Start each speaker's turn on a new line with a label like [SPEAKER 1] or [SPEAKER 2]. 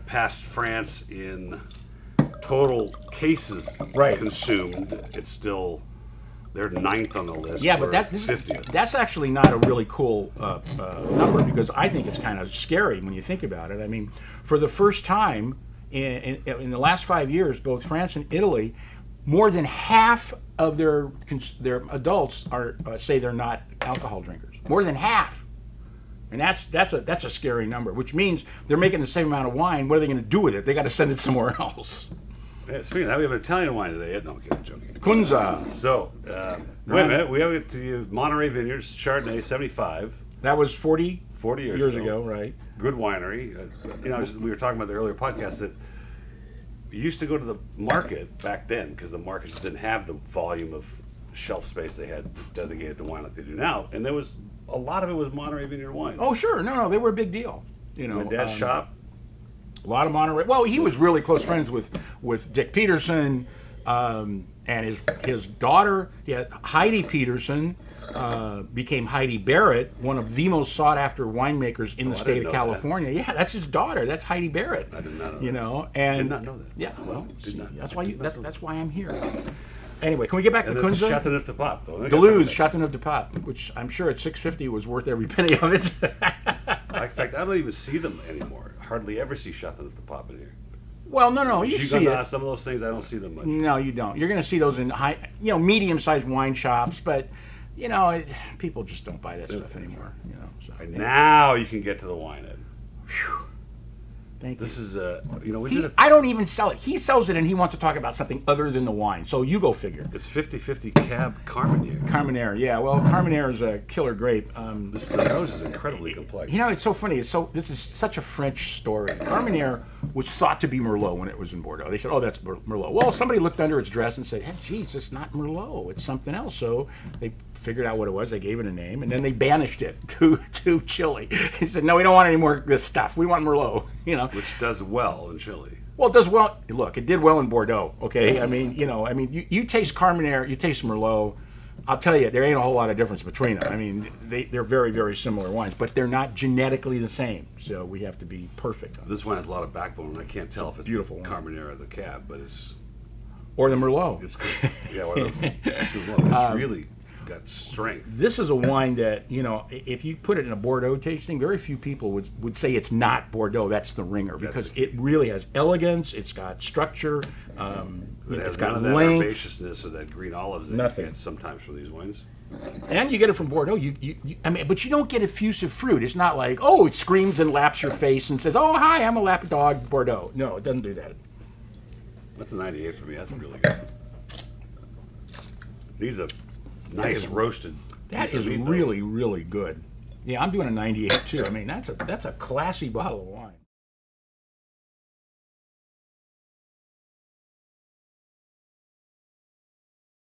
[SPEAKER 1] passed France in total cases consumed. It's still, they're 9th on the list.
[SPEAKER 2] Yeah, but that's actually not a really cool number, because I think it's kind of scary when you think about it. I mean, for the first time in the last 5 years, both France and Italy, more than half of their adults say they're not alcohol drinkers. More than half. And that's a scary number, which means they're making the same amount of wine. What are they going to do with it? They got to send it somewhere else.
[SPEAKER 1] Yeah, speaking of that, we have an Italian wine today. No, I'm kidding, joking.
[SPEAKER 2] Kunza.
[SPEAKER 1] So, wait a minute. We have it to you, Monterey Vineyards, Chardonnay, 75.
[SPEAKER 2] That was 40
[SPEAKER 1] years
[SPEAKER 2] ago, right?
[SPEAKER 1] Good winery. We were talking about the earlier podcast that you used to go to the market back then, because the markets didn't have the volume of shelf space they had dedicated to wine like they do now, and there was a lot of it was Monterey Vineyard wine.
[SPEAKER 2] Oh, sure. No, they were a big deal.
[SPEAKER 1] My dad's shop.
[SPEAKER 2] A lot of Monterey. Well, he was really close friends with Dick Peterson, and his daughter. He had Heidi Peterson, became Heidi Barrett, one of the most sought after winemakers in the state of California. That. Yeah, that's his daughter. That's Heidi Barrett.
[SPEAKER 1] I did not know.
[SPEAKER 2] And
[SPEAKER 1] did not know that.
[SPEAKER 2] Yeah, well, that's why I'm here. Anyway, can we get back to Kunza?
[SPEAKER 1] Chateauneuf du Pape, though.
[SPEAKER 2] Duluth, Chateauneuf du Pape, which I'm sure at $6.50 was worth every penny of it.
[SPEAKER 1] In fact, I don't even see them anymore. Hardly ever see Chateauneuf du Pape in here.
[SPEAKER 2] Well, no, you see it.
[SPEAKER 1] Some of those things, I don't see them much.
[SPEAKER 2] No, you don't. You're going to see those in medium-sized wine shops, but people just don't buy that stuff anymore. So.
[SPEAKER 1] Now you can get to the wine, Ed.
[SPEAKER 2] Whew. Thank you.
[SPEAKER 1] This is
[SPEAKER 2] I don't even sell it. He sells it, and he wants to talk about something other than the wine. So you go figure.
[SPEAKER 1] It's 50-50 Cab Carmenere.
[SPEAKER 2] Carmenere, yeah. Well, Carmenere is a killer grape.
[SPEAKER 1] The nose is incredibly complex.
[SPEAKER 2] It's so funny. This is such a French story. Carmenere was thought to be Merlot when it was in Bordeaux. They said, "Oh, that's Merlot." Well, somebody looked under its dress and said, "Hey, geez, it's not Merlot. It's something else." So they figured out what it was. They gave it a name, and then they banished it to Chile. He said, "No, we don't want any more of this stuff. We want Merlot."
[SPEAKER 1] Which does well in Chile.
[SPEAKER 2] Well, it does well. Look, it did well in Bordeaux. Okay, you taste Carmenere, you taste Merlot. I'll tell you, there ain't a whole lot of difference between them. I mean, they're very, very similar wines, but they're not genetically the same. So we have to be perfect.
[SPEAKER 1] This wine has a lot of backbone, and I can't tell if it's
[SPEAKER 2] beautiful
[SPEAKER 1] the Carmenere or the Cab, but it's
[SPEAKER 2] or the Merlot.
[SPEAKER 1] It's good. Yeah, or it's really got strength.
[SPEAKER 2] This is a wine that, if you put it in a Bordeaux tasting, very few people would say it's not Bordeaux. That's the ringer, because it really has elegance. It's got structure.
[SPEAKER 1] It's got
[SPEAKER 2] none
[SPEAKER 1] of that
[SPEAKER 2] length.
[SPEAKER 1] herbaceousness or that green olives that
[SPEAKER 2] Nothing.
[SPEAKER 1] you get sometimes from these wines.
[SPEAKER 2] And you get it from Bordeaux. But you don't get effusive fruit. It's not like, oh, it screams and laps your face and says, "Oh, hi, I'm a lap dog Bordeaux." No, it doesn't do that.
[SPEAKER 1] That's a 98 for me. That's really good. These are nice roasted.
[SPEAKER 2] That is really, really good. Yeah, I'm doing a 98 too. I mean, that's a classy bottle of wine.